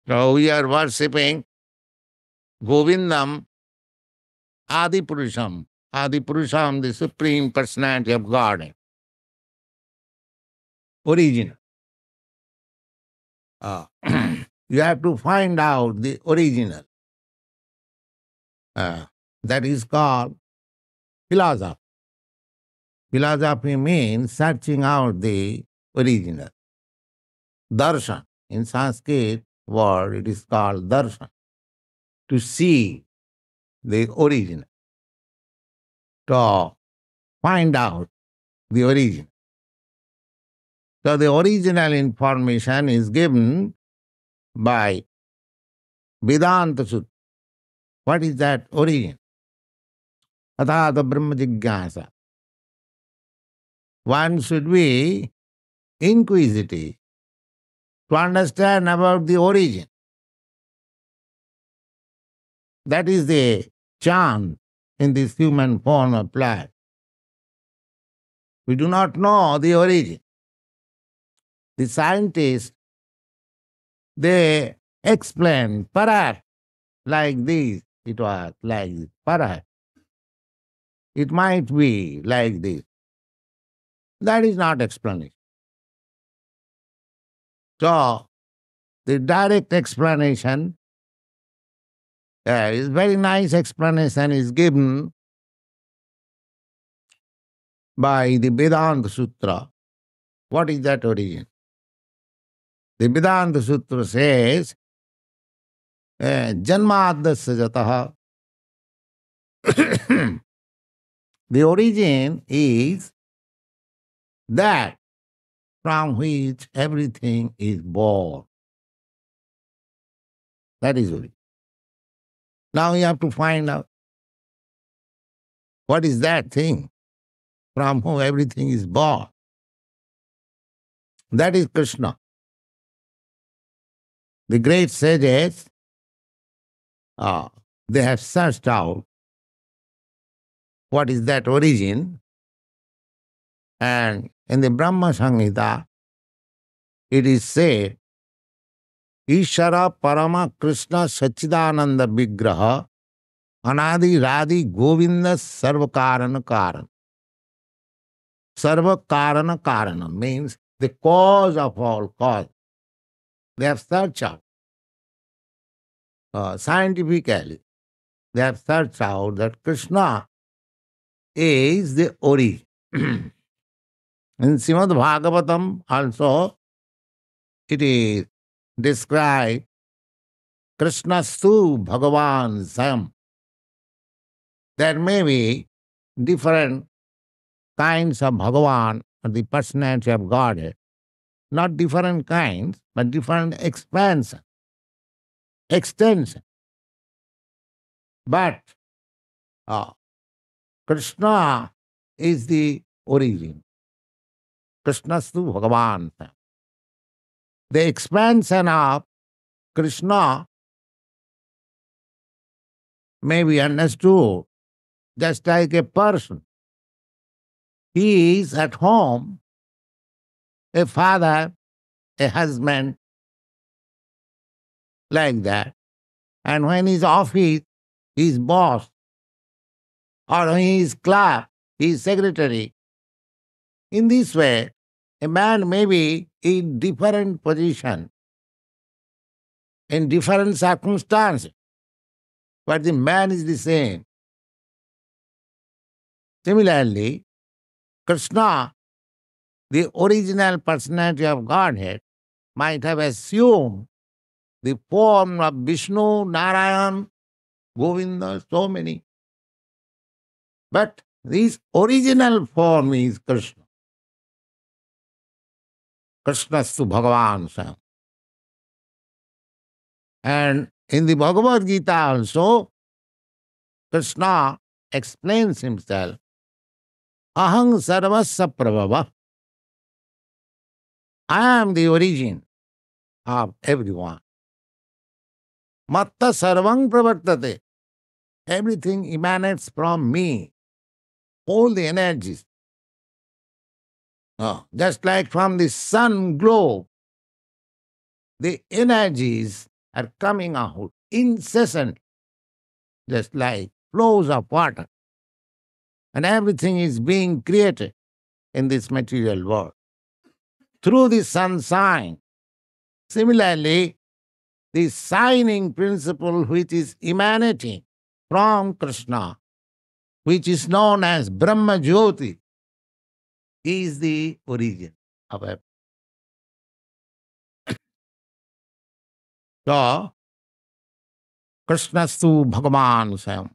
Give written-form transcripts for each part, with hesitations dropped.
So we are worshipping Govindam Adi Purusham. Adi Purusham, the Supreme Personality of God. Origin. Uh, you have to find out the original. That is called philosophy. Philosophy means searching out the original. Darshan. In Sanskrit word, it is called darshan. To see the origin. To find out the origin. So the original information is given by Vedanta Sutta. What is that origin? Athata Brahma Jigyasa. One should be inquisitive to understand about the origin. That is the chance in this human form of life. We do not know the origin. The scientists, they explain, perhaps like this, it was like this, perhaps it might be like this. That is not explanation. So, the direct explanation is very nice explanation is given by the Vedanta Sutra. What is that origin? The Vedanta Sutra says, Janmadasya jataha. The origin is that from which everything is born. That is origin. Now you have to find out what is that thing from whom everything is born. That is Krishna. The great sages, they have searched out what is that origin, and in the Brahma Samhita, it is said, Ishara Parama Krishna Sachidananda Vigraha Anadi Radhi Govinda Sarvakarana Karan. Sarvakarana Karana means the cause of all cause. They have searched out scientifically. They have searched out that Krishna is the origin. In Srimad Bhagavatam also it is described Krishnastu Bhagavan Sam. There may be different kinds of Bhagavan, or the personality of Godhead. Not different kinds, but different expansion, extension. But Krishna is the origin. Krishnastu Bhagavan. The expansion of Krishna may be understood just like a person. He is at home, a father, a husband, like that. And when he's office, he's boss. Or when he's clerk, he's secretary. In this way, a man may be in different position, in different circumstances, but the man is the same. Similarly, Krishna, the original personality of Godhead, might have assumed the form of Vishnu, Narayan, Govinda, so many. But this original form is Krishna. Krishnastu Bhagavan Sam. And in the Bhagavad Gita also, Krishna explains himself, Aham sarvasya prabhava. I am the origin of everyone. Matta sarvang pravartate. Everything emanates from me. All the energies. Just like from the sun glow, the energies are coming out incessant, just like flows of water. And everything is being created in this material world through the sun sign. Similarly, the signing principle which is emanating from Krishna, which is known as Brahma Jyoti, is the origin of everything. So, Krishnastu Bhagavan Swayam.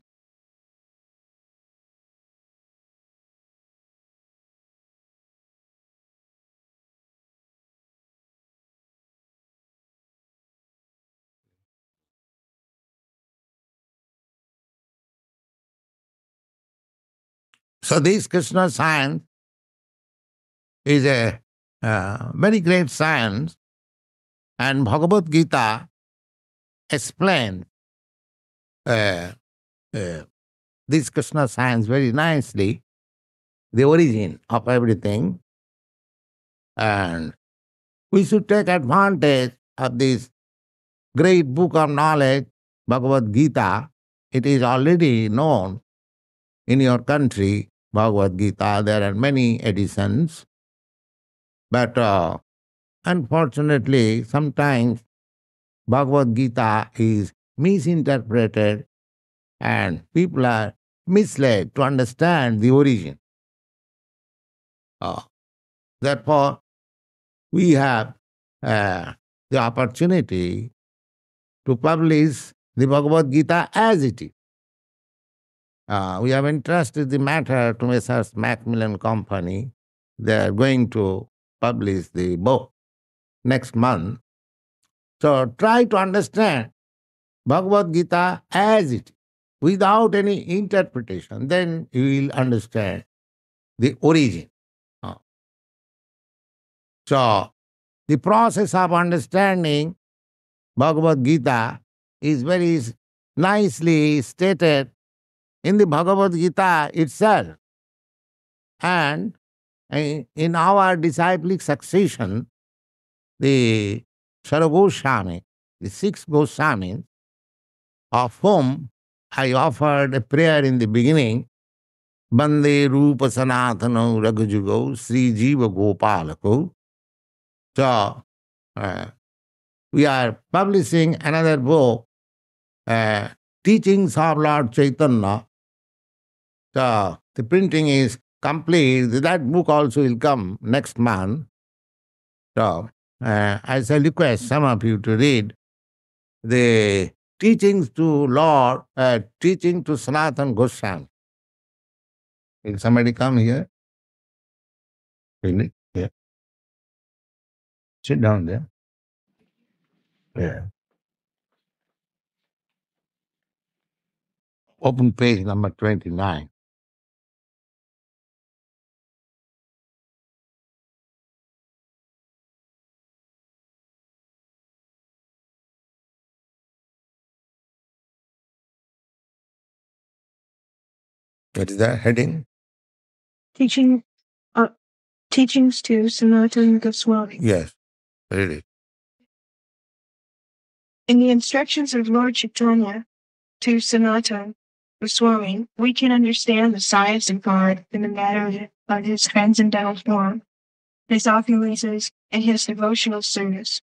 So, this Krishna science is a very great science, and Bhagavad Gita explains uh, uh, this Krishna science very nicely, the origin of everything, and we should take advantage of this great book of knowledge, Bhagavad Gita. It is already known in your country, Bhagavad Gita. There are many editions, but unfortunately, sometimes Bhagavad Gita is misinterpreted and people are misled to understand the origin. Uh, Therefore, we have the opportunity to publish the Bhagavad Gita as it is. We have entrusted the matter to Messrs. Macmillan Company. They are going to publish the book next month. So try to understand Bhagavad Gita as it is, without any interpretation. Then you will understand the origin. So the process of understanding Bhagavad Gita is very nicely stated in the Bhagavad Gita itself. And in our disciplic succession, the Saragoswami, the six Goswamis, of whom I offered a prayer in the beginning, Bande Rupa Sanatano Raghujugo Sri Jiva Gopalako. So, we are publishing another book, Teachings of Lord Chaitanya. So, the printing is complete. That book also will come next month. So, I shall request some of you to read the teachings to Lord, teaching to Sanatana Goswami. Will somebody come here? Really? Yeah. Sit down there. Yeah. Open page number 29. What is that heading? Teaching, teachings to Sanatana Goswami. Yes, read it. In the instructions of Lord Chaitanya to Sanatana Goswami, we can understand the science of God in the matter of his transcendental form, his opulences, and his devotional service.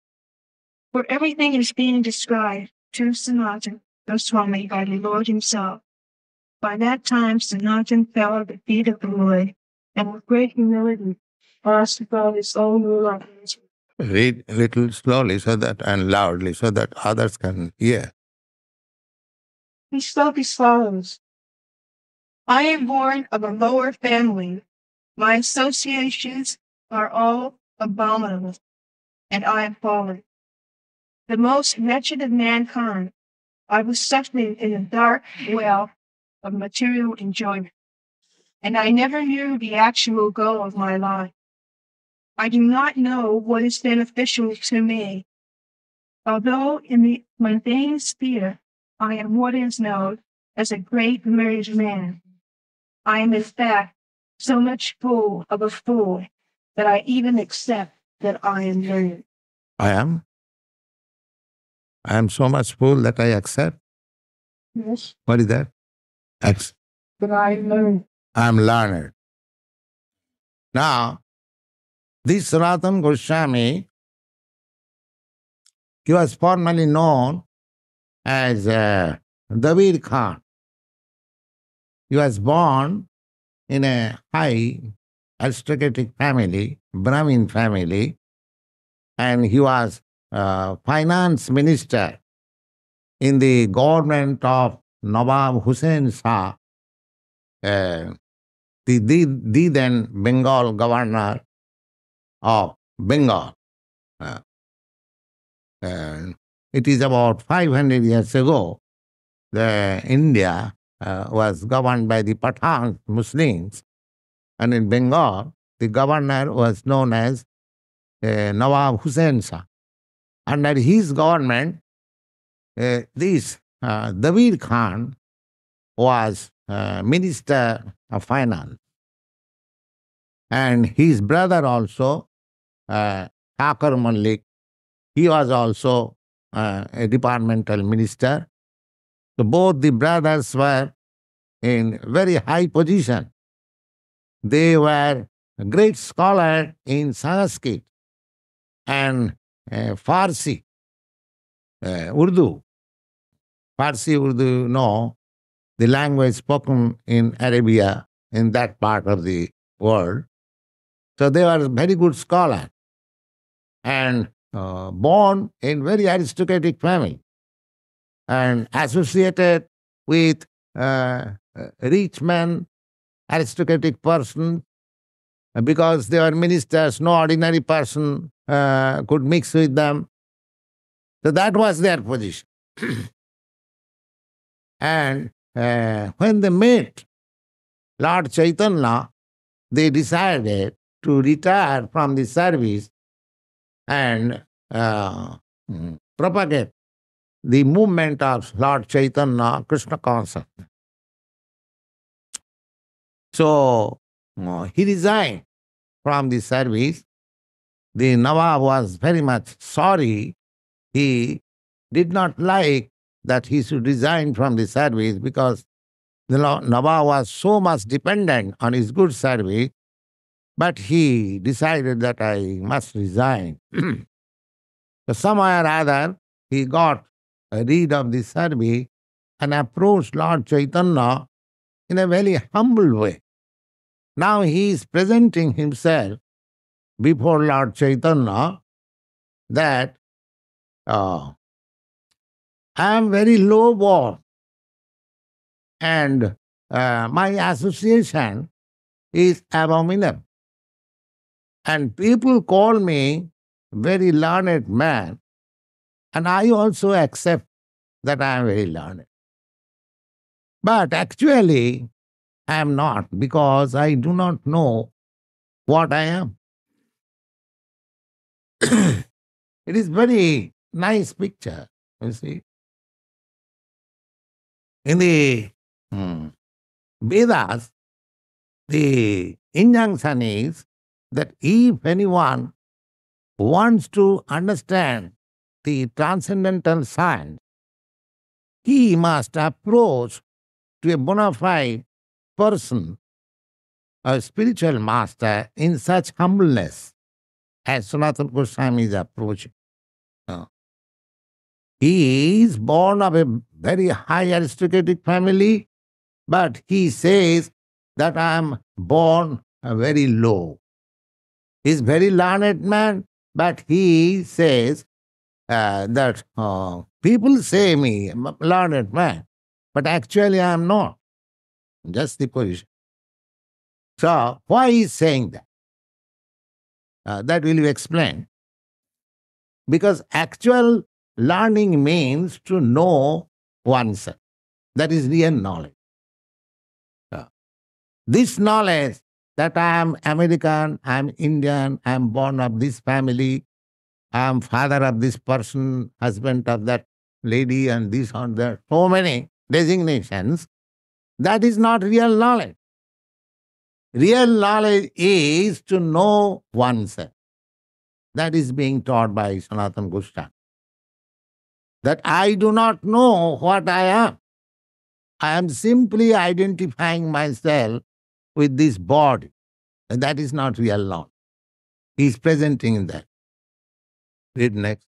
For everything is being described to Sanatana Goswami by the Lord himself. By that time, Sanatana fell at the feet of the Lord, and with great humility asked about his own rule. Read a little slowly so that and loudly so that others can hear. He spoke as follows. I am born of a lower family. My associations are all abominable, and I am fallen. The most wretched of mankind, I was suffering in a dark well of material enjoyment, and I never knew the actual goal of my life. I do not know what is beneficial to me. Although in the mundane sphere I am what is known as a great married man, I am in fact so much fool of a fool that I even accept that I am married. I am? I am so much fool that I accept. Yes. What is that? Accept. But I learned. I am learned. Now, this Sanatana Goswami, he was formerly known as Dabir Khan. He was born in a high aristocratic family, Brahmin family, and he was finance minister in the government of Nawab Hussain Shah, the then Bengal governor of Bengal. Uh, it is about 500 years ago, India was governed by the Pathan Muslims, and in Bengal, the governor was known as Nawab Hussain Shah. Under his government, this Dabir Khan was Minister of Finance. And his brother also, Thakur Malik, he was also a departmental minister. So both the brothers were in very high position. They were great scholar in Sanskrit and Farsi, Urdu. Farsi, Urdu, no, the language spoken in Arabia, in that part of the world. So they were very good scholars and born in very aristocratic family and associated with rich men, aristocratic person, because they were ministers, no ordinary person could mix with them. So that was their position. And when they met Lord Chaitanya, they decided to retire from the service and propagate the movement of Lord Chaitanya, Krishna consciousness. So he resigned from the service. The Nawab was very much sorry. He did not like that he should resign from the service because the Nawab was so much dependent on his good service, but he decided that I must resign. So somehow or other, he got rid of the service and approached Lord Chaitanya in a very humble way. Now he is presenting himself before Lord Chaitanya that I am very low born and my association is abominable. And people call me very learned man, and I also accept that I am very learned. But actually, I am not because I do not know what I am. It is very nice picture, you see. In the Vedas, the injunction is that if anyone wants to understand the transcendental science, he must approach to a bona fide person, a spiritual master, in such humbleness as Sanatana Goswami is approaching. He is born of a very high aristocratic family, but he says that I am born very low. He is very learned man, but he says that people say me I'm a learned man, but actually I am not. Just the position. So why he is saying that? That will be explained. Because actual learning means to know oneself. That is real knowledge. This knowledge that I am American, I am Indian, I am born of this family, I am father of this person, husband of that lady, and this and that, so many designations, that is not real knowledge. Real knowledge is to know oneself. That is being taught by Sanatana Goswami. that I do not know what I am. I am simply identifying myself with this body. And that is not real knowledge. He is presenting in that. Read next.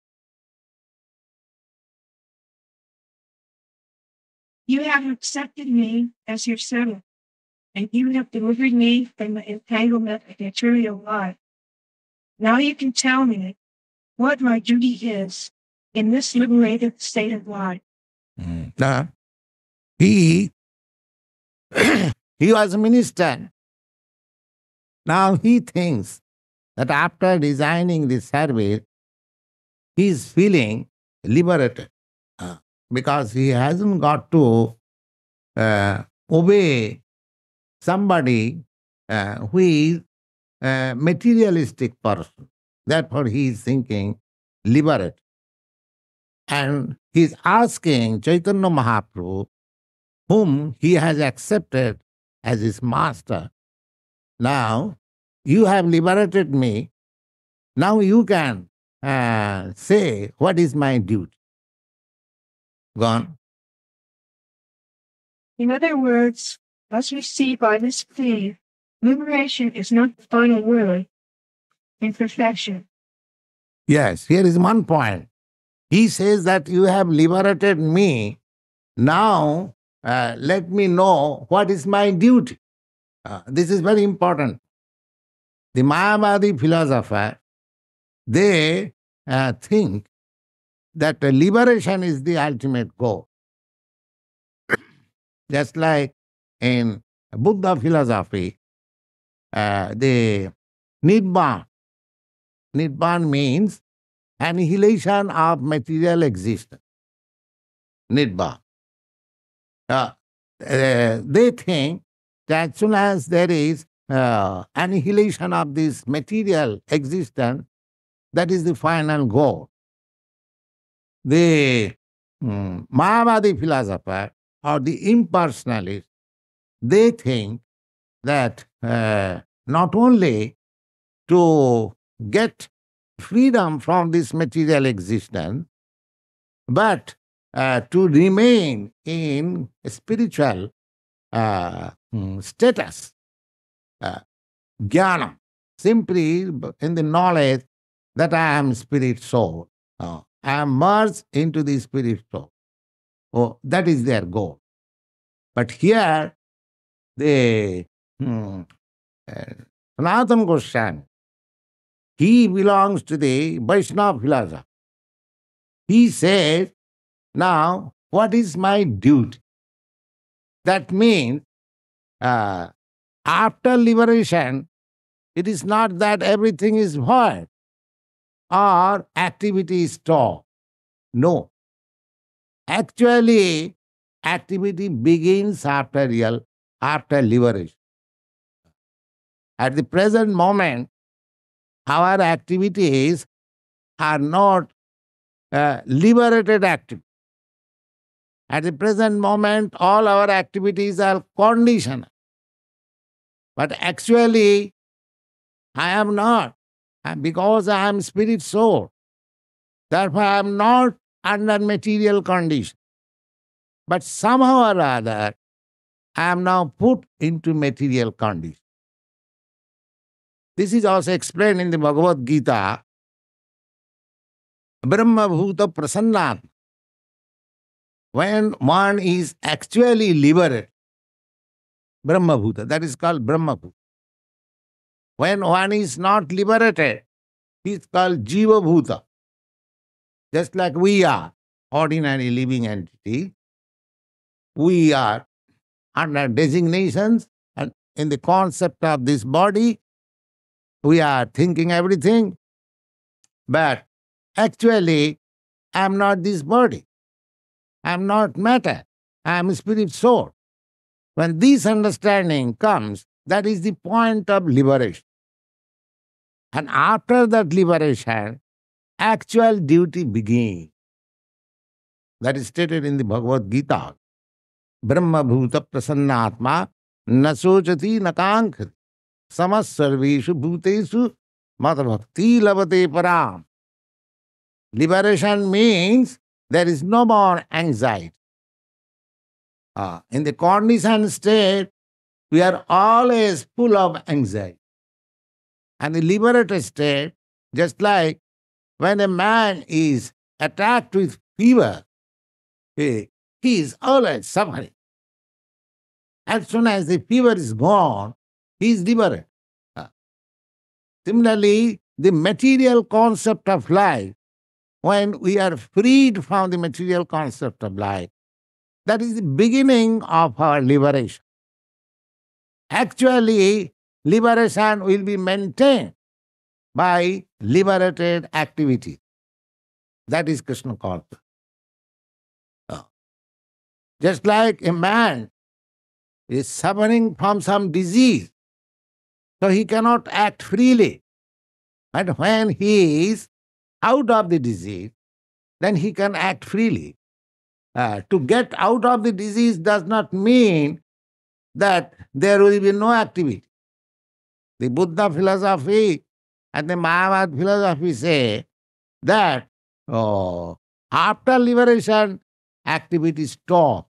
You have accepted me as your servant, and you have delivered me from the entanglement of material life. Now you can tell me what my duty is in this liberated state of life. Now, he he was a minister. Now he thinks that after designing this service, he is feeling liberated because he hasn't got to obey somebody who is a materialistic person. Therefore, he is thinking liberated. And he is asking Chaitanya Mahaprabhu, whom he has accepted as his master, now you have liberated me. Now you can say, what is my duty? Gone. In other words, as we see by this plea, liberation is not the final word in perfection. Yes, here is one point. He says that you have liberated me. Now let me know what is my duty. This is very important. The Mayavadi philosopher, they think that liberation is the ultimate goal. Just like in Buddha philosophy, the Nibbana. Nibbana means annihilation of material existence. Nibbana. They think that as soon as there is annihilation of this material existence, that is the final goal. The Mayavadi philosopher or the impersonalist, they think that not only to get freedom from this material existence, but to remain in spiritual status, jnana, simply in the knowledge that I am spirit soul. I am merged into the spirit soul. Oh, that is their goal. But here, the Sanatana Goswami, he belongs to the Vaishnava philosophy. He says, now, what is my duty? That means, after liberation, it is not that everything is void or activity is stopped. No. Actually, activity begins after liberation. At the present moment, our activities are not liberated activities. At the present moment, all our activities are conditional. But actually, I am not. Because I am spirit soul. Therefore, I am not under material condition. But somehow or other, I am now put into material condition. This is also explained in the Bhagavad Gita. Brahma Bhuta Prasannat. When one is actually liberated, Brahma Bhuta, that is called Brahma Bhuta. When one is not liberated, he is called Jiva Bhuta. Just like we are ordinary living entity, we are under designations and in the concept of this body, we are thinking everything, but actually, I am not this body. I am not matter. I am spirit soul. When this understanding comes, that is the point of liberation. And after that liberation, actual duty begins. That is stated in the Bhagavad Gita. Brahma Bhuta Prasannatma Nasochati Nakankhati Samas Sarveshu Bhutesu Mata Bhakti Lavate Param. Liberation means there is no more anxiety. In the conditioned state, we are always full of anxiety. And the liberated state, just like when a man is attacked with fever, he is always suffering. As soon as the fever is gone, he is liberated. Uh, Similarly, the material concept of life, when we are freed from the material concept of life, that is the beginning of our liberation. Actually, liberation will be maintained by liberated activity. That is Krishna consciousness. Just like a man is suffering from some disease, so he cannot act freely. And when he is out of the disease, then he can act freely. To get out of the disease does not mean that there will be no activity. The Buddha philosophy and the Mayavad philosophy say that after liberation, activity stops.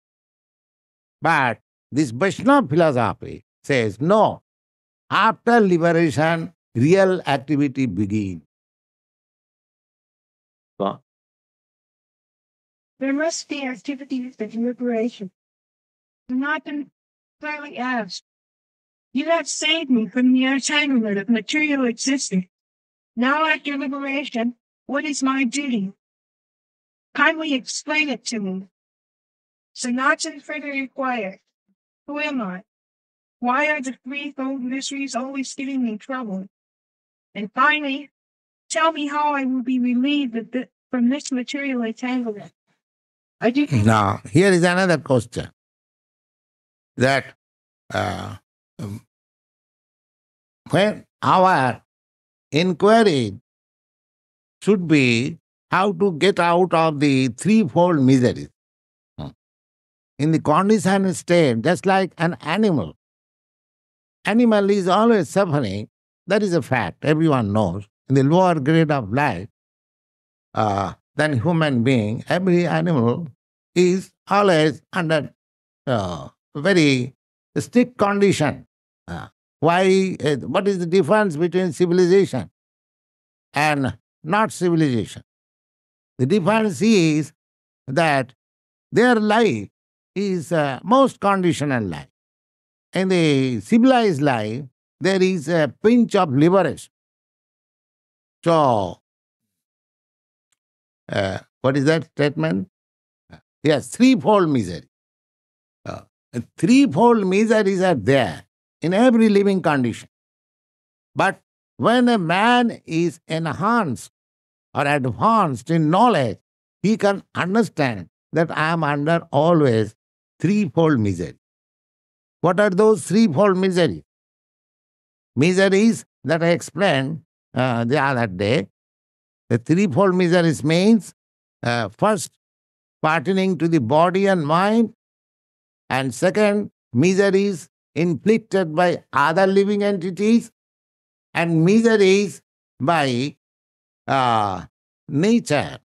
But this Vaishnava philosophy says no, after liberation, real activity begins. There must be activities of liberation. Sanatan clearly asked, "You have saved me from the entanglement of material existence. Now after liberation, what is my duty? Kindly explain it to me." Sanatan further inquired, "Who am I? Why are the threefold miseries always giving me trouble? And finally, tell me how I will be relieved from this material entanglement." I do. Now, here is another question that uh, um, when our inquiry should be how to get out of the threefold miseries. In the conditioned state, just like an animal. Animal is always suffering. That is a fact. Everyone knows. In the lower grade of life than human being, every animal is always under very strict condition. Why? What is the difference between civilization and not civilization? The difference is that their life is most conditional life. In the civilized life, there is a pinch of liberation. So, what is that statement? Yes, threefold misery. Threefold miseries are there in every living condition. But when a man is enhanced or advanced in knowledge, he can understand that I am under always threefold misery. What are those threefold miseries? Miseries that I explained the other day. The threefold miseries means first, pertaining to the body and mind, and second, miseries inflicted by other living entities, and miseries by nature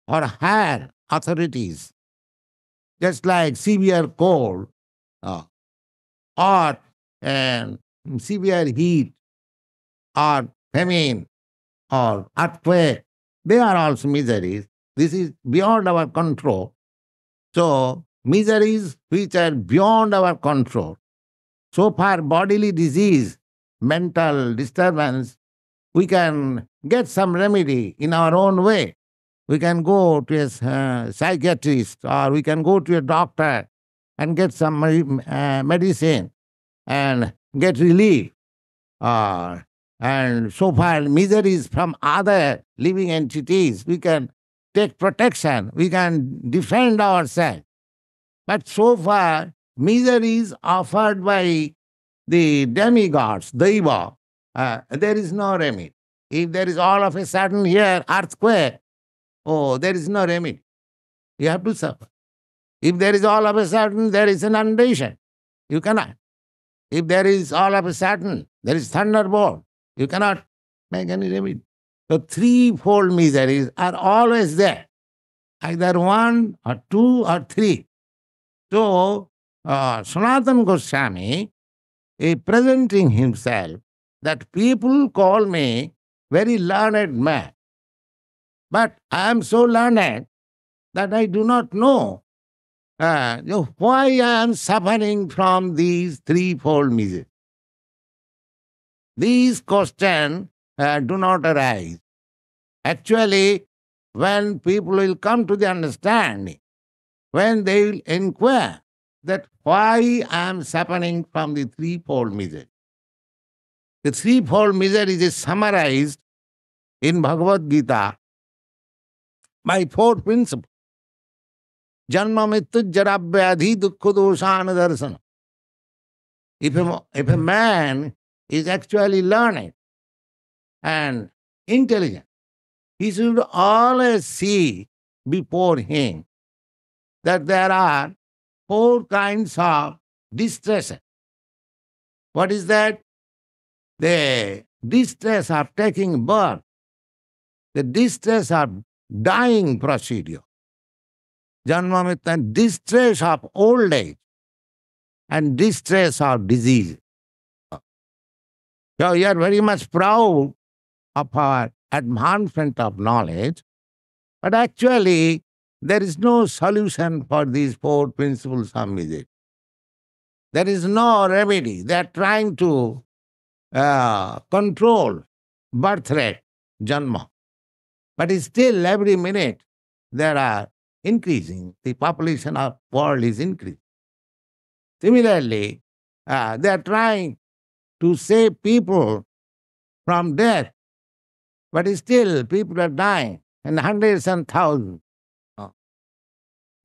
or higher authorities, just like severe cold or severe heat or famine or earthquake. They are also miseries. This is beyond our control. So, miseries which are beyond our control. So far, bodily disease, mental disturbance, we can get some remedy in our own way. We can go to a psychiatrist or we can go to a doctor and get some medicine and get relief. And so far, miseries from other living entities, we can take protection, we can defend ourselves. But so far, miseries offered by the demigods, Deva, there is no remedy. If there is all of a sudden here earthquake, oh, there is no remedy. You have to suffer. If there is all of a sudden there is an inundation, you cannot. If there is all of a sudden there is thunderbolt, you cannot make any remedy. So threefold miseries are always there. either one or two or three. So, Sanatana Goswami is presenting himself that people call me very learned man. But I am so learned that I do not know why I am suffering from these threefold miseries. These questions do not arise. Actually, when people will come to the understanding, when they will inquire that why I am suffering from the threefold misery. The threefold misery is summarized in Bhagavad Gita by four principles. Janma mittu jara vyadhi dukkha doshana darsana. If a man is actually learned and intelligent, he should always see before him that there are four kinds of distress. What is that? The distress of taking birth, the distress of dying procedure, janmamita, distress of old age, and distress of disease. So we are very much proud of our advancement of knowledge, but actually there is no solution for these four principles of misery. There is no remedy. They are trying to control birth rate, janma. But still every minute there are increasing. The population of world is increasing. Similarly, they are trying to save people from death, but still people are dying in hundreds and thousands.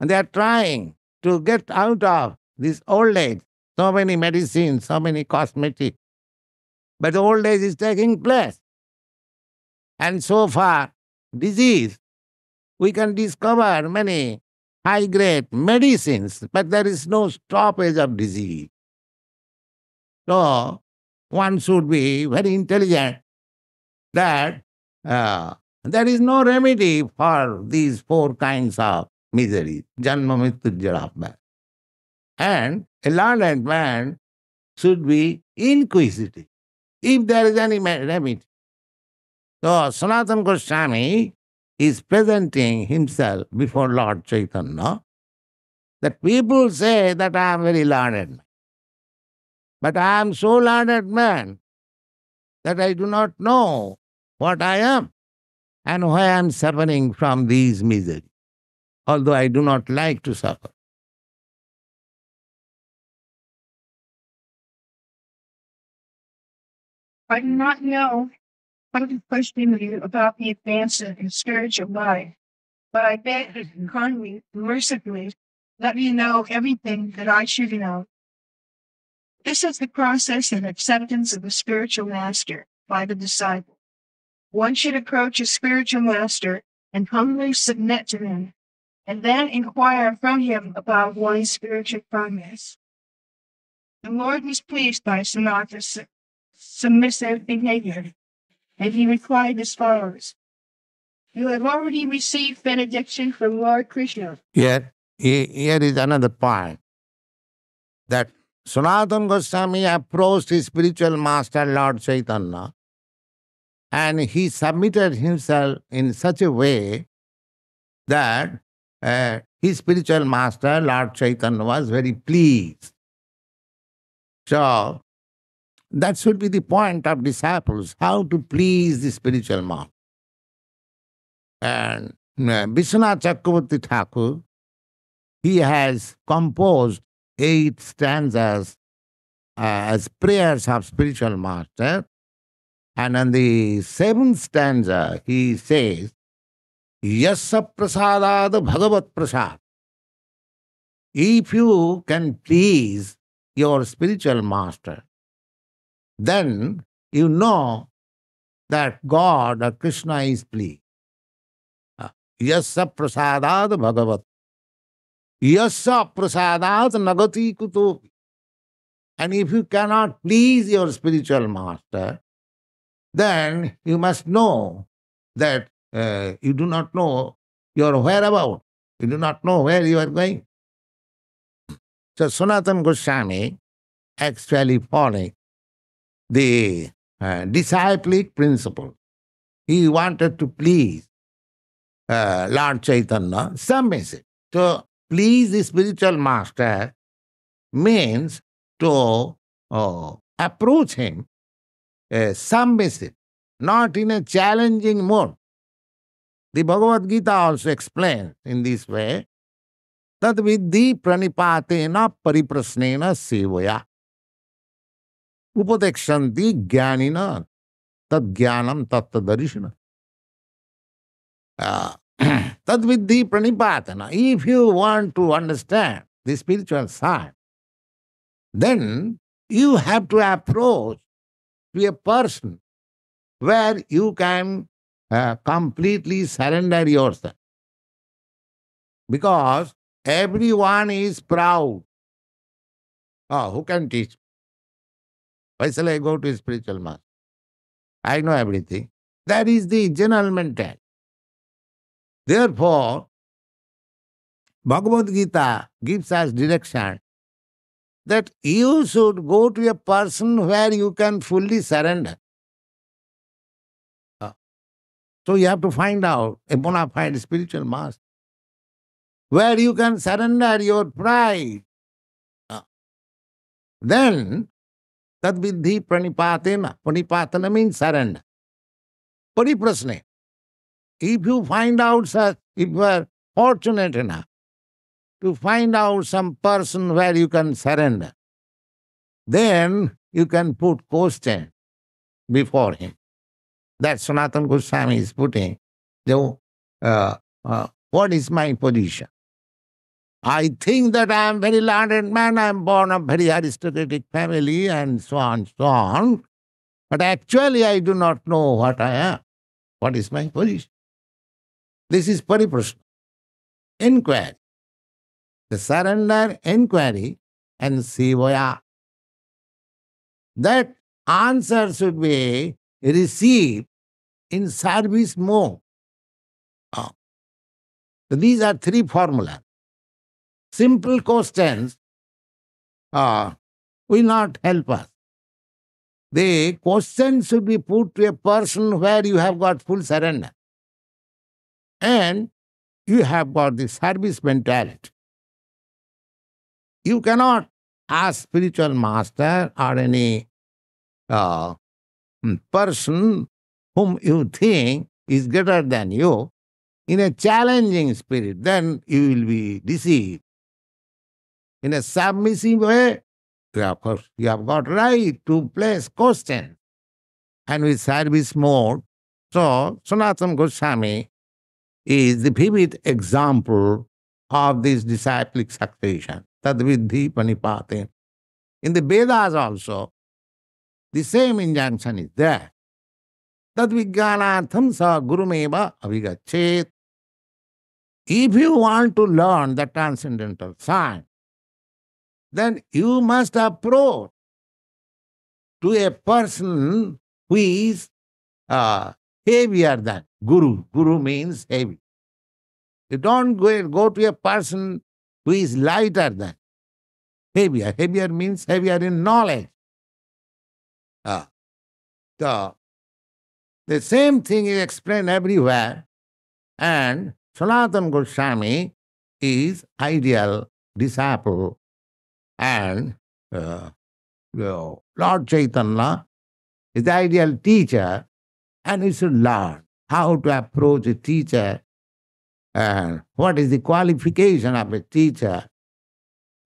And they are trying to get out of this old age. So many medicines, so many cosmetics. But the old age is taking place. And so far, disease, we can discover many high-grade medicines, but there is no stoppage of disease. So, one should be very intelligent that there is no remedy for these four kinds of misery, janma, mrityu, jara, bhaya. And a learned man should be inquisitive if there is any remedy. So, Sanatana Goswami is presenting himself before Lord Chaitanya, that people say that I am very learned man. But I am so learned man that I do not know what I am and why I am suffering from these miseries, although I do not like to suffer. I do not know how to question you about the advancement in spiritual life, but I beg that you kindly, mercifully, let me know everything that I should know. This is the process of acceptance of a spiritual master by the disciple. One should approach a spiritual master and humbly submit to him, and then inquire from him about one's spiritual progress. The Lord was pleased by Sanatana's submissive behavior, and he replied as follows: You have already received benediction from Lord Krishna. Yet, here is another point, that Sanatana Goswami approached his spiritual master, Lord Chaitanya, and he submitted himself in such a way that his spiritual master, Lord Chaitanya, was very pleased. So, that should be the point of disciples, how to please the spiritual master. And Vishwanath Chakravarti Thakur, he has composed 8 stanzas as prayers of spiritual master. And on the 7th stanza, he says, Yassa prasadad bhagavat prasad. If you can please your spiritual master, then you know that God or Krishna is pleased. Yassa prasadad bhagavat. Yassa prasadad nagati kutopi. And if you cannot please your spiritual master, then you must know that you do not know your whereabouts. You do not know where you are going. So Sanatana Goswami actually following the disciplic principle. He wanted to please Lord Chaitanya, submissive. So please the spiritual master means to approach him submissive, not in a challenging mode. The Bhagavad Gita also explains in this way, Tad vidhi pranipatena pariprasnena sevaya upadekshanti jnanina tad jnanam tattadarishana. Tad vidhi pranipatena. If you want to understand the spiritual side, then you have to approach to a person where you can completely surrender yourself. Because everyone is proud. Oh, who can teach? Why shall I go to a spiritual master? I know everything. That is the general mentality. Therefore, Bhagavad Gita gives us direction that you should go to a person where you can fully surrender. So you have to find out a bona fide spiritual master where you can surrender your pride. Then, tad vidhi pranipatena. Pranipatana means surrender. Pariprasne. If you find out such, if you are fortunate enough to find out some person where you can surrender, then you can put question before him. That Sanatana Goswami is putting, what is my position? I think that I am very learned man, I am born of very aristocratic family and so on, so on. But actually I do not know what I am. What is my position? This is pariprasna, inquiry. The surrender, inquiry, and sevaya. That answer should be received in service mode. So these are three formulas. Simple questions will not help us. The question should be put to a person where you have got full surrender. And you have got the service mentality. You cannot ask spiritual master or any person whom you think is greater than you in a challenging spirit. Then you will be deceived. In a submissive way, you have got right to place questions. And with service mode, so Sanatana Goswami is the vivid example of this disciplic succession. Tad vidhi panipate. In the Vedas also, the same injunction is there. Tad vijnanatham sa gurumeva avigachet. If you want to learn the transcendental science, then you must approach to a person who is heavier than Guru. Guru means heavy. You don't go to a person who is lighter than. Heavier. Heavier means heavier in knowledge. The same thing is explained everywhere. And Sanatana Goswami is ideal disciple. And Lord Chaitanya is the ideal teacher. And we should learn how to approach a teacher and what is the qualification of a teacher.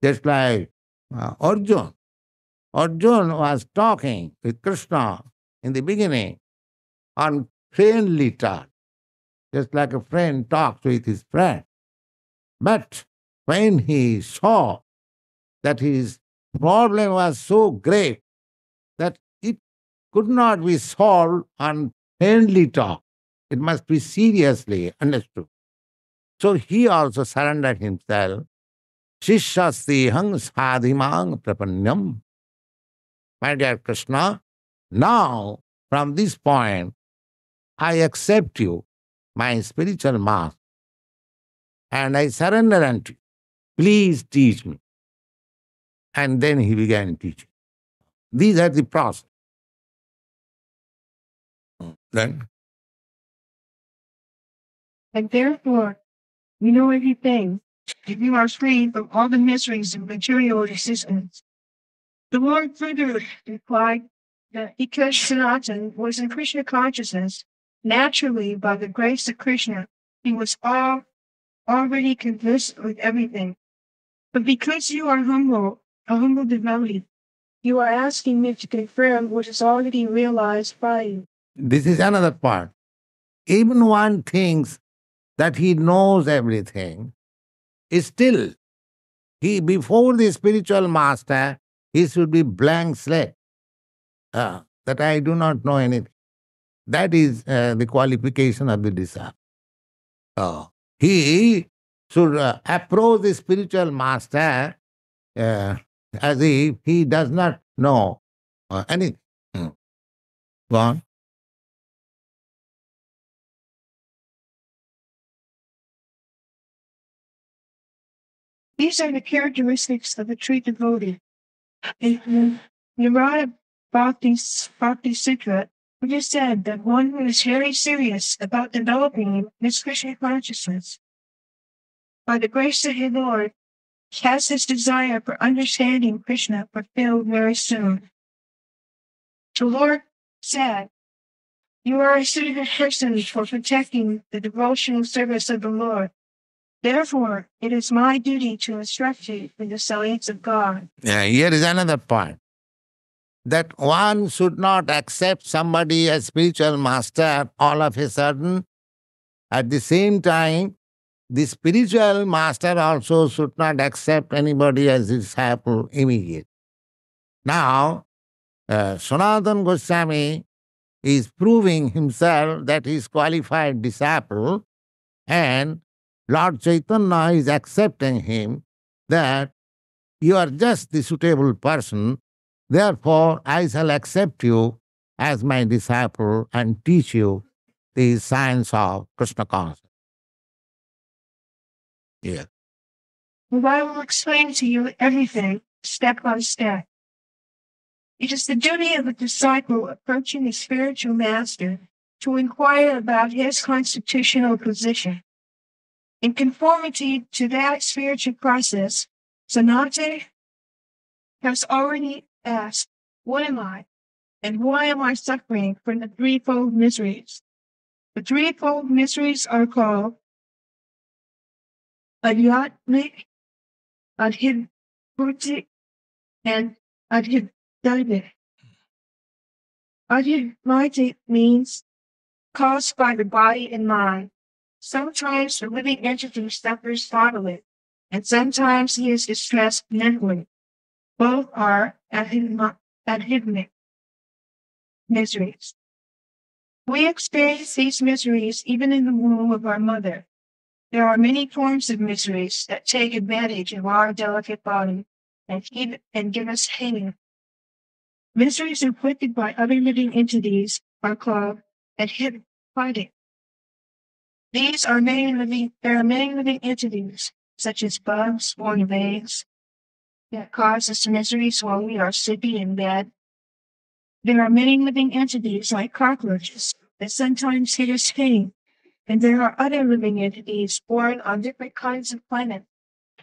Just like Arjuna. Arjuna was talking with Krishna in the beginning on friendly talk, just like a friend talks with his friend. But when he saw that his problem was so great that it could not be solved on friendly talk, it must be seriously understood. So he also surrendered himself. Shishastihang sadhimang prapanyam. My dear Krishna, now from this point, I accept you, my spiritual master, and I surrender unto you. Please teach me. And then he began teaching. These are the process. Then, And therefore, you know everything, if you are free from all the miseries of material existence. The Lord further replied that because Sanatan was in Krishna consciousness, naturally, by the grace of Krishna, he was already conversant with everything. But because you are humble, a humble devotee, you are asking me to confirm what is already realized by you. this is another part. Even one thinks that he knows everything, still, before the spiritual master, he should be blank slate. That I do not know anything. That is the qualification of the disciple. He should approach the spiritual master as if he does not know anything. Go on. These are the characteristics of a true devotee. In Narada Bhakti Sutra, it is said that one who is very serious about developing his Krishna consciousness, by the grace of his Lord, has his desire for understanding Krishna fulfilled very soon. The Lord said, "You are a suitable person for protecting the devotional service of the Lord. Therefore, it is my duty to instruct you in the science of God." Here is another point. That one should not accept somebody as spiritual master all of a sudden. At the same time, the spiritual master also should not accept anybody as disciple immediately. Now, Sanatana Goswami is proving himself that he is qualified disciple, and Lord Chaitanya is accepting him that you are just the suitable person, therefore I shall accept you as my disciple and teach you the science of Krishna consciousness. Yes. And I will explain to you everything step by step. It is the duty of a disciple approaching a spiritual master to inquire about his constitutional position. In conformity to that spiritual process, Sanatana has already asked, "What am I? And why am I suffering from the threefold miseries?" The threefold miseries are called Adhyatmic, Adhibhutic, and Adhidaivic. Adhyatmic means caused by the body and mind. Sometimes the living entity suffers bodily, and sometimes he is distressed mentally. Both are adhyatmic miseries. We experience these miseries even in the womb of our mother. There are many forms of miseries that take advantage of our delicate body and give us pain. Miseries inflicted by other living entities are called adhyatmic. There are many living entities, such as bugs or eggs, that cause us miseries while we are sleeping in bed. There are many living entities like cockroaches that sometimes hit us pain, and there are other living entities born on different kinds of planets,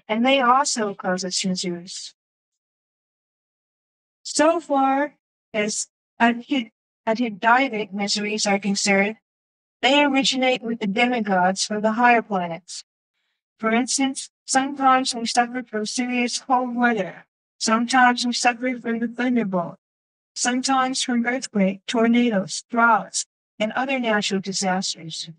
and they also cause us miseries. So far as adhyatmic miseries are concerned, they originate with the demigods from the higher planets. For instance, sometimes we suffer from serious cold weather. Sometimes we suffer from the thunderbolt. Sometimes from earthquake, tornadoes, droughts, and other natural disasters.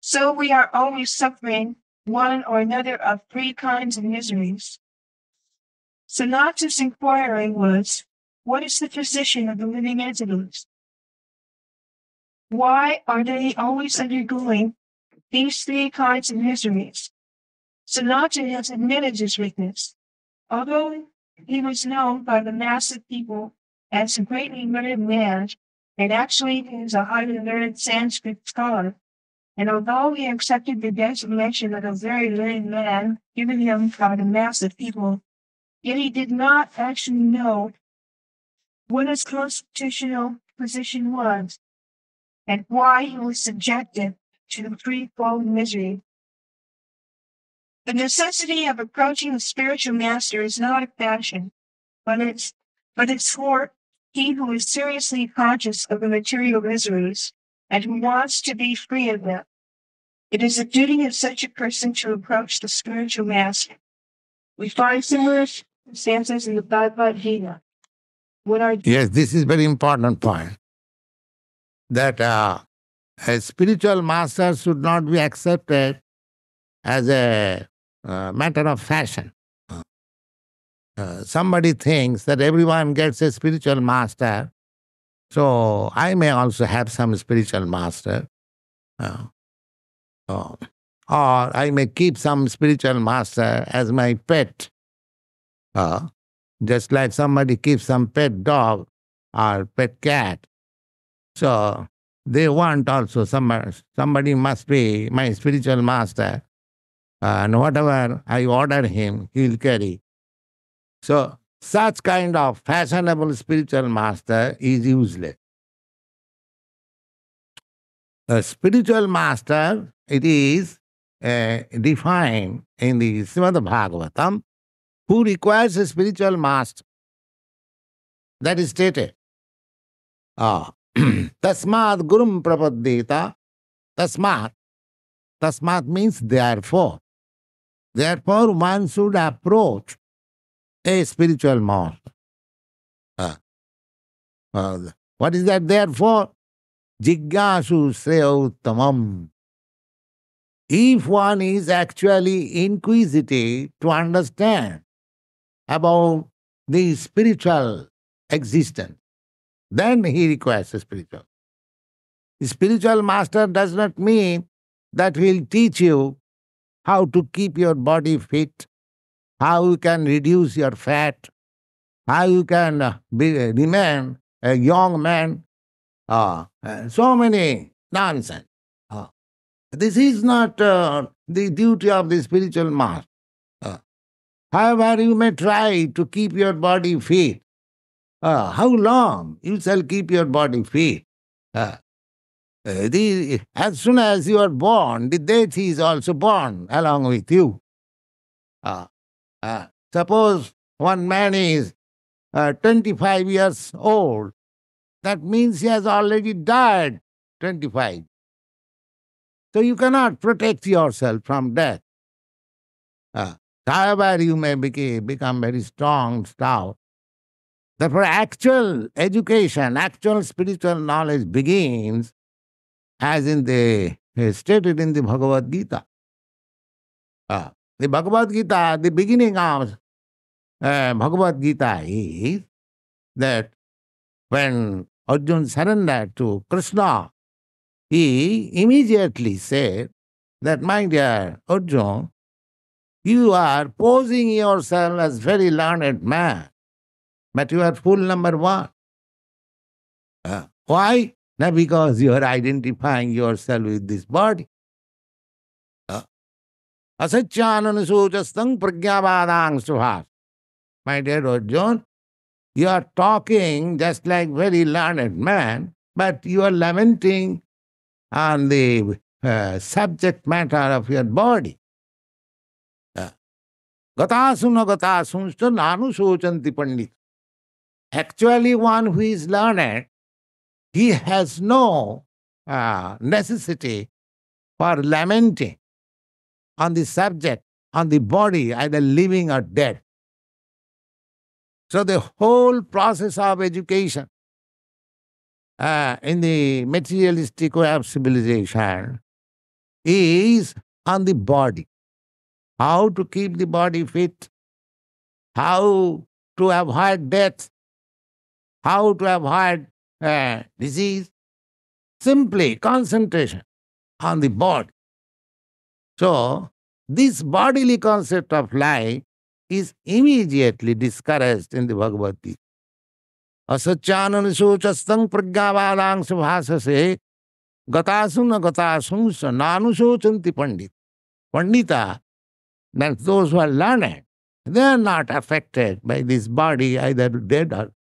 So we are always suffering one or another of three kinds of miseries. Sanatana's inquiry was, what is the position of the living entities? Why are they always undergoing these three kinds of miseries? Sanatana has admitted his weakness. Although he was known by the mass of people as a greatly learned man, and actually he is a highly learned Sanskrit scholar, And although he accepted the designation of a very learned man given him by the mass of people, yet he did not actually know what his constitutional position was and why he was subjected to the threefold misery. The necessity of approaching the spiritual master is not a fashion, but it's for he who is seriously conscious of the material miseries and who wants to be free of them. It is the duty of such a person to approach the spiritual master. We find similar circumstances in the Bhagavad Gita. Yes, this is very important point. That a spiritual master should not be accepted as a matter of fashion. Somebody thinks that everyone gets a spiritual master, so I may also have some spiritual master. Or I may keep some spiritual master as my pet. Just like somebody keeps some pet dog or pet cat. So they want also somebody must be my spiritual master. And whatever I order him, he will carry. So such kind of fashionable spiritual master is useless. A spiritual master, it is defined in the Srimad Bhagavatam, who requires a spiritual master. That is stated. Tasmad gurum prapaddeta. Tasmat means therefore. Therefore, one should approach a spiritual master. What is that therefore? Jigyasu sreya uttamam. If one is actually inquisitive to understand about the spiritual existence, then he requires a spiritual. The spiritual master does not mean that he will teach you how to keep your body fit, how you can reduce your fat, how you can remain a young man. So many nonsense. This is not the duty of the spiritual master. However, you may try to keep your body fit. How long you shall keep your body fit? As soon as you are born, the deity is also born along with you. Suppose one man is 25 years old, that means he has already died 25. So you cannot protect yourself from death. However, you may become very strong, stout. Therefore, actual education, actual spiritual knowledge begins as in the stated in the Bhagavad Gita. The Bhagavad Gita, the beginning of Bhagavad Gita is that when Arjuna surrendered to Krishna, he immediately said that, my dear Arjuna, you are posing yourself as very learned man, but you are fool number one. Why? Not because you are identifying yourself with this body. Asacyananusujastang pragyavadang suhas. My dear Arjuna, you are talking just like very learned man, but you are lamenting on the subject matter of your body. Gatasuna gatasunsta nanu sochanti pandit. Actually, one who is learned, he has no necessity for lamenting on the subject, on the body, either living or dead. So the whole process of education in the materialistic way of civilization is on the body. How to keep the body fit, how to avoid death, how to avoid disease. Simply concentration on the body. So, this bodily concept of life is immediately discouraged in the Bhagavad Gita. Asacyananusocastang pragyavadang subhasase Gatasuna gatasumsa nanusochanti pandit. Pandita, that those who are learned, they are not affected by this body, either dead or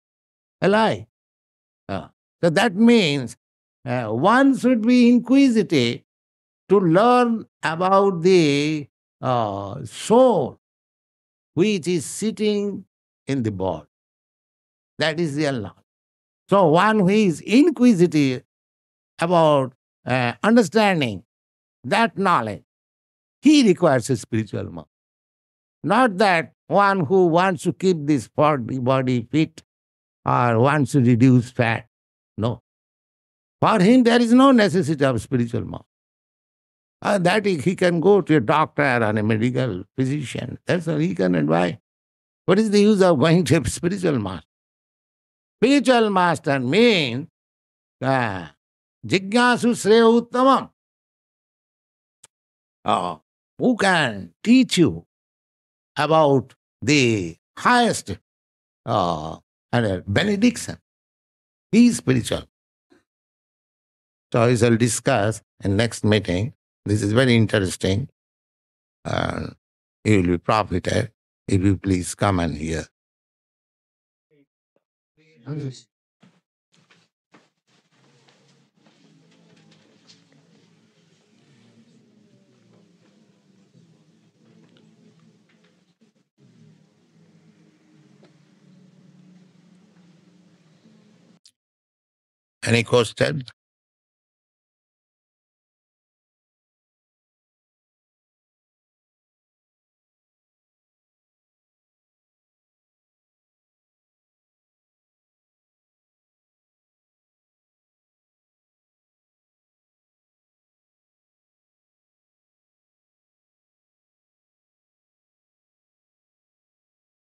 alive. So that means one should be inquisitive to learn about the soul which is sitting in the body. That is real knowledge. So one who is inquisitive about understanding that knowledge, he requires a spiritual monk. Not that one who wants to keep this body fit or wants to reduce fat. No. For him, there is no necessity of spiritual monk. That he can go to a doctor and a medical physician. That's all he can advise. What is the use of going to a spiritual master? Spiritual master means jignasu sreya uttamam. Who can teach you about the highest benediction. He is spiritual. So I shall discuss in next meeting. This is very interesting. You will be profited if you please come and hear. Any question?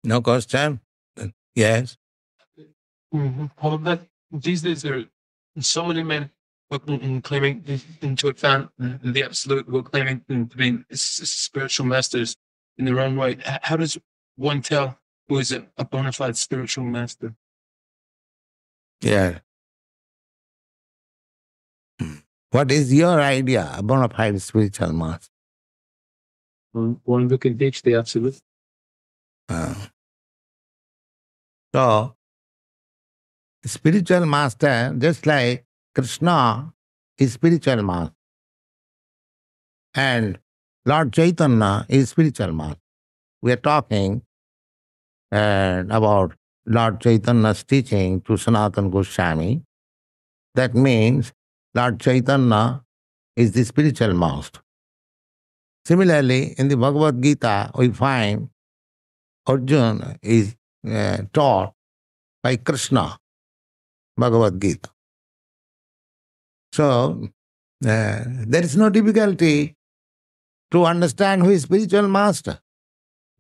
No question? Yes. All of that these days there are so many men claiming to have found the absolute, who are claiming to be spiritual masters in their own way. How does one tell who is a bona fide spiritual master? Yeah. What is your idea, a bona fide spiritual master? One who can teach the absolute. So, spiritual master, just like Krishna is spiritual master, and Lord Chaitanya is spiritual master. We are talking about Lord Chaitanya's teaching to Sanatana Goswami. That means Lord Chaitanya is the spiritual master. Similarly, in the Bhagavad Gita, we find Arjuna is taught by Krishna, Bhagavad Gita. So, there is no difficulty to understand who is spiritual master.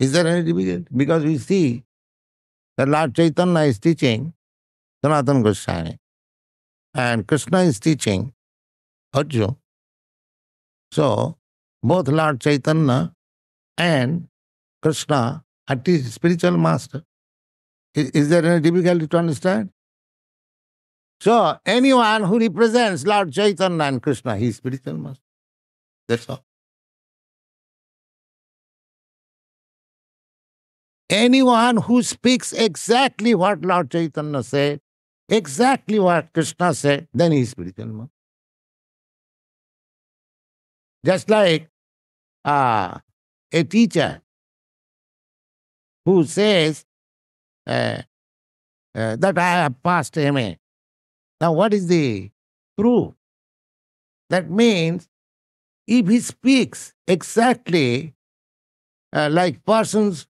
Is there any difficulty? Because we see that Lord Chaitanya is teaching Sanatana Goswami and Krishna is teaching Arjuna. So, both Lord Chaitanya and Krishna are spiritual master. Is there any difficulty to understand? So, anyone who represents Lord Chaitanya and Krishna, he is spiritual master. That's all. Anyone who speaks exactly what Lord Chaitanya said, exactly what Krishna said, then he is spiritual master. Just like a teacher who says that I have passed MA. Now, what is the proof? That means if he speaks exactly like persons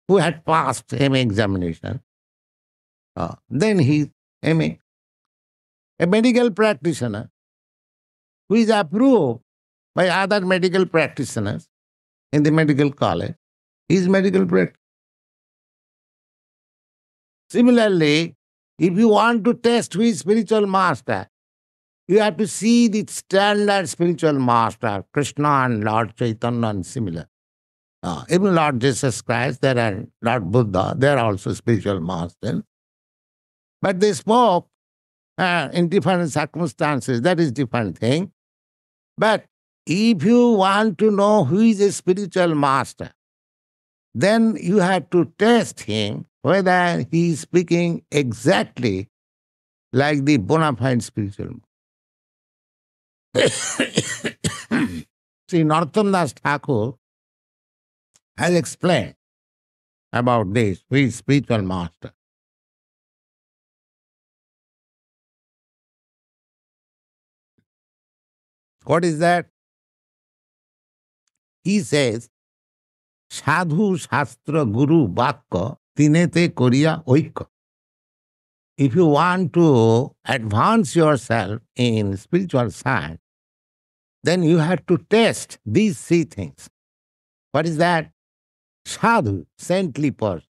who had passed MA examination, then he is MA. A medical practitioner who is approved by other medical practitioners in the medical college, he is medical practitioner. Similarly, if you want to test who is spiritual master, you have to see the standard spiritual master, Krishna and Lord Chaitanya and similar. Even Lord Jesus Christ, there are Lord Buddha, they are also spiritual masters. But they spoke in different circumstances, that is different thing. But if you want to know who is a spiritual master, then you have to test him whether he is speaking exactly like the bona fide spiritual master. See, Narottam Das Thakur has explained about this, who is spiritual master. What is that? He says, Sadhu Shastra Guru Vakka Tinete Koriya Oikya. If you want to advance yourself in spiritual science, then you have to test these three things. What is that? Sadhu, saintly person.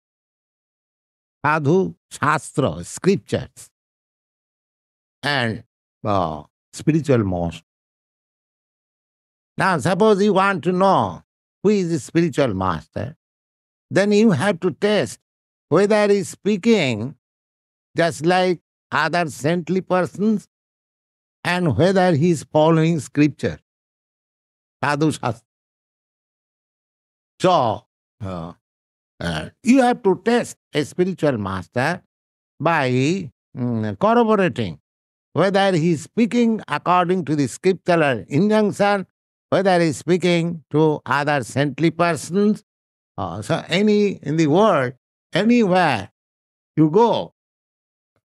Sadhu, Shastra, scriptures. And spiritual master. Now, suppose you want to know who is the spiritual master, then you have to test whether he is speaking just like other saintly persons and whether he is following scripture. Sadhu Shastra. So, you have to test a spiritual master by corroborating whether he is speaking according to the scriptural injunction, whether he is speaking to other saintly persons. So, in the world, anywhere you go,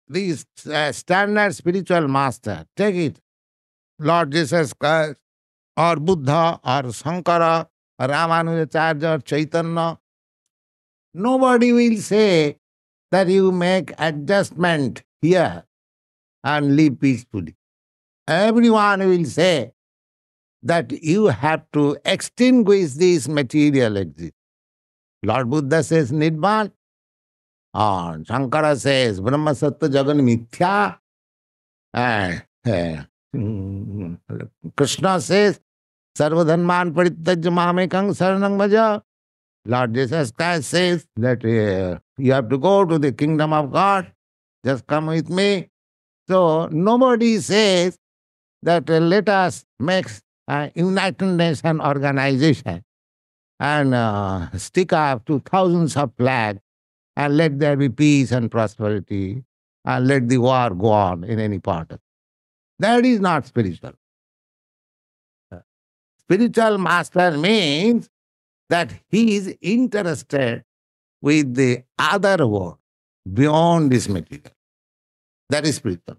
these standard spiritual master, take it, Lord Jesus Christ, or Buddha, or Shankara, or Ramanujacharya, or Chaitanya, nobody will say that you make adjustment here and live peacefully. Everyone will say that you have to extinguish this material existence. Lord Buddha says Nirvan, or Shankara says Brahma Sattva Jagan Mithya, and Krishna says Sarvadhanman Parityajya Mamekang Saranang Bhaja. Lord Jesus Christ says that you have to go to the kingdom of God, just come with me. So nobody says that let us make a United Nations organization and stick up to thousands of flags and let there be peace and prosperity and let the war go on in any part of it. That is not spiritual. Spiritual master means that he is interested with the other world beyond this material. That is spiritual.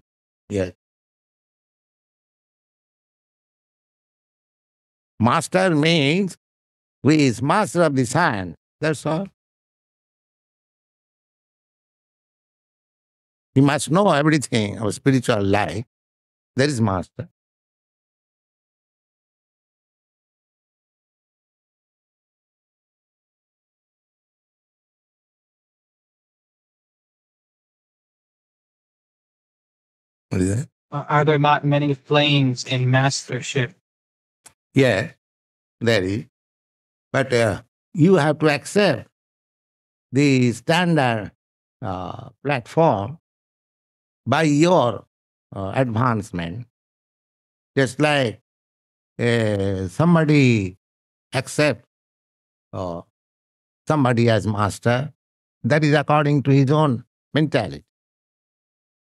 Yes. Master means who is master of the science. That's all. He must know everything of spiritual life. That is master. What is that? Are there not many planes in mastership? Yeah, there is. But you have to accept the standard platform by your advancement. Just like somebody accepts somebody as master, that is according to his own mentality.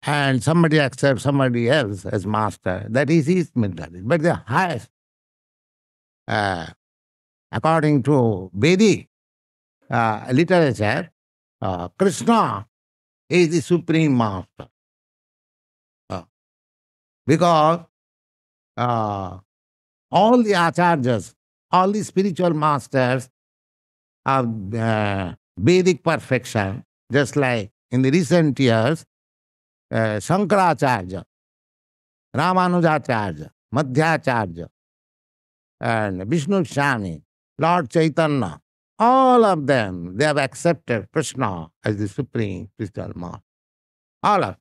And somebody accepts somebody else as master, that is his mentality. But the highest, according to Vedic literature, Krishna is the supreme master. Because all the acharyas, all the spiritual masters of Vedic perfection, just like in the recent years, Shankaracharya, Ramanujacharya, Madhyacharya, and Vishnu Swami, Lord Chaitanya, all of them, they have accepted Krishna as the supreme spiritual master. All of them.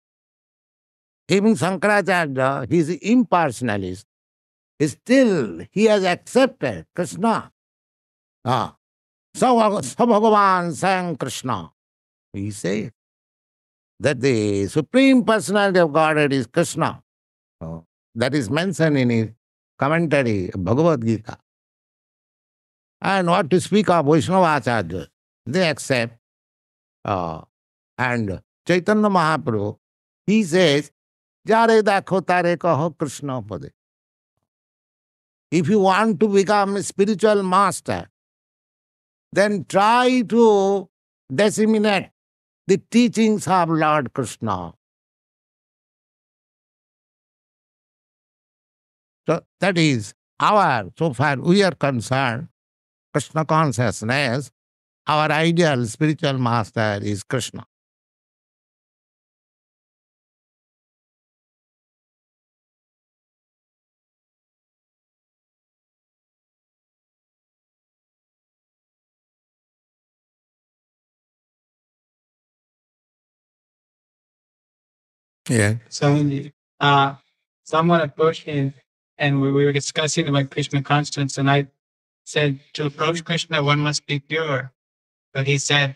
Even Shankaracharya, he is impersonalist. Still, he has accepted Krishna. Sa Bhagavan Sang Krishna. He says that the Supreme Personality of Godhead is Krishna. That is mentioned in his commentary, Bhagavad Gita. And what to speak of Vaishnava Acharyas, they accept. And Chaitanya Mahaprabhu, he says, Jare dakho tare kaho Krishna pade. If you want to become a spiritual master, then try to disseminate the teachings of Lord Krishna. So that is so far we are concerned, Krishna consciousness, our ideal spiritual master is Krishna. Yeah. So, someone approached me and we were discussing about Krishna consciousness, and I said to approach Krishna, one must be pure. But he said,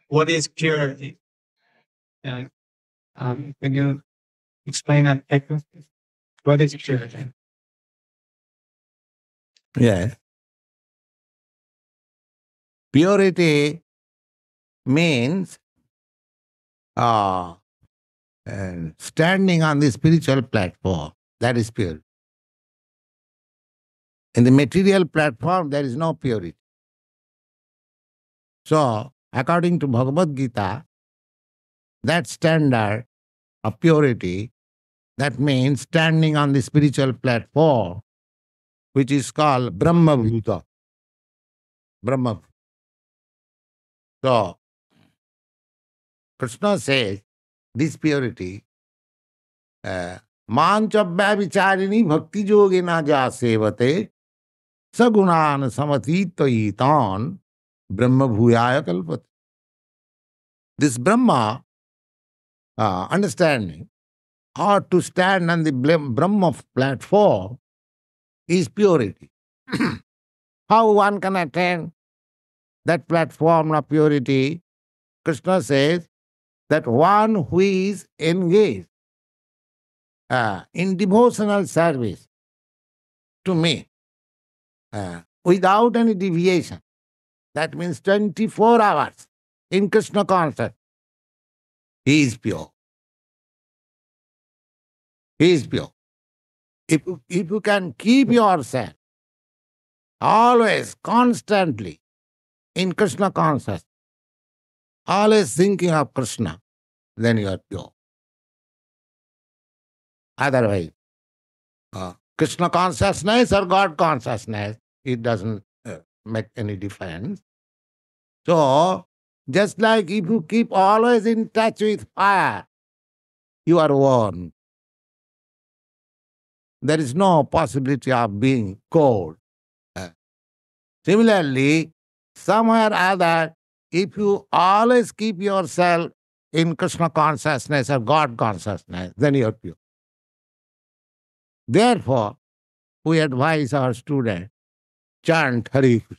what is purity? Can you explain that, Ekman? What is purity? Yeah. Purity means standing on the spiritual platform. That is pure. In the material platform, there is no purity. So, according to Bhagavad Gita, that standard of purity, that means standing on the spiritual platform, which is called Brahma Bhuta. Brahma. So, Krishna says, this purity, Manchabhya vicharini bhakti yogena ja sevate sagunan samatitayitan brahma bhuyaya kalpate. This Brahma understanding, or to stand on the Brahma platform, is purity. How one can attain that platform of purity? Krishna says that one who is engaged in devotional service to me without any deviation, that means 24 hours in Krishna consciousness, he is pure. He is pure. If you can keep yourself always, constantly in Krishna consciousness, always thinking of Krishna, then you are pure. Otherwise, Krishna consciousness or God consciousness, it doesn't make any difference. So, just like if you keep always in touch with fire, you are warm. There is no possibility of being cold. Similarly, somewhere or other, if you always keep yourself in Krishna consciousness or God consciousness, then you are pure. Therefore, we advise our students, chant Hare Krishna.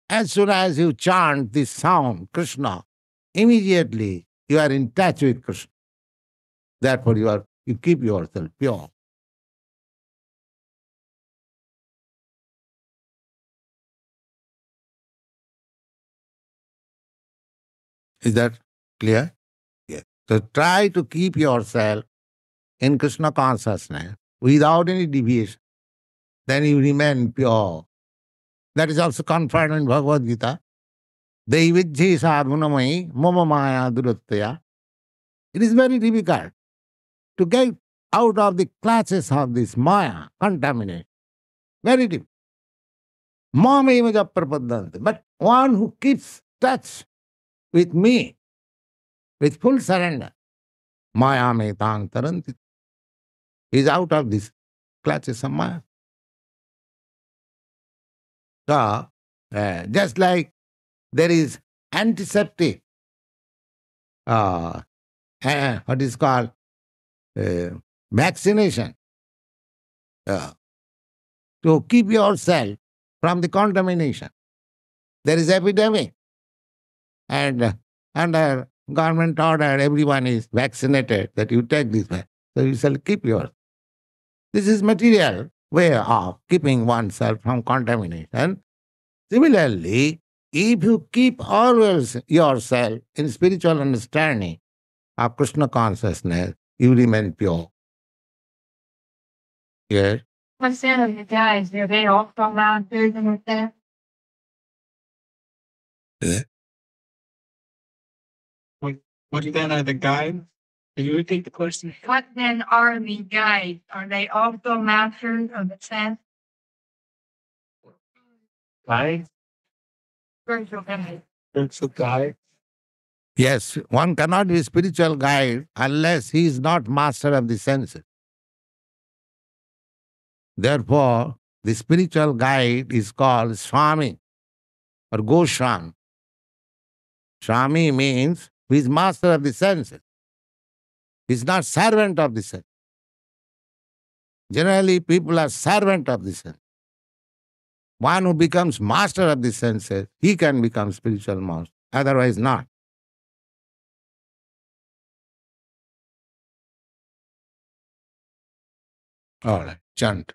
As soon as you chant this sound, Krishna, immediately you are in touch with Krishna. Therefore, you keep yourself pure. Is that clear? Yes. So try to keep yourself in Krishna consciousness without any deviation. Then you remain pure. That is also confirmed in Bhagavad Gita. Daivijji sadhunamai mama maya durattaya. It is very difficult to get out of the clutches of this maya, contamination. Very difficult. Mameva prapaddante. But one who keeps touch with me, with full surrender, maya me tang taranti, is out of this clutches of maya. So, just like there is antiseptic, what is called vaccination, to keep yourself from the contamination. There is epidemic, and under government order, everyone is vaccinated, that you take this vaccine. So you shall keep yours. This is material way of keeping oneself from contamination. Similarly, if you keep always yourself in spiritual understanding of Krishna consciousness, you remain pure. Yes. What percent of the guys, are they all from around food and with that? What then are the guides? Can you repeat the question? What then are the guides? Are they also masters of the sense? Guides? Spiritual guides. Spiritual guide? Yes, one cannot be spiritual guide unless he is not master of the senses. Therefore, the spiritual guide is called Swami or Goswami. Swami means he is master of the senses. He is not servant of the sense. Generally, people are servant of the sense. One who becomes master of the senses, he can become spiritual master, otherwise not. All right, chant.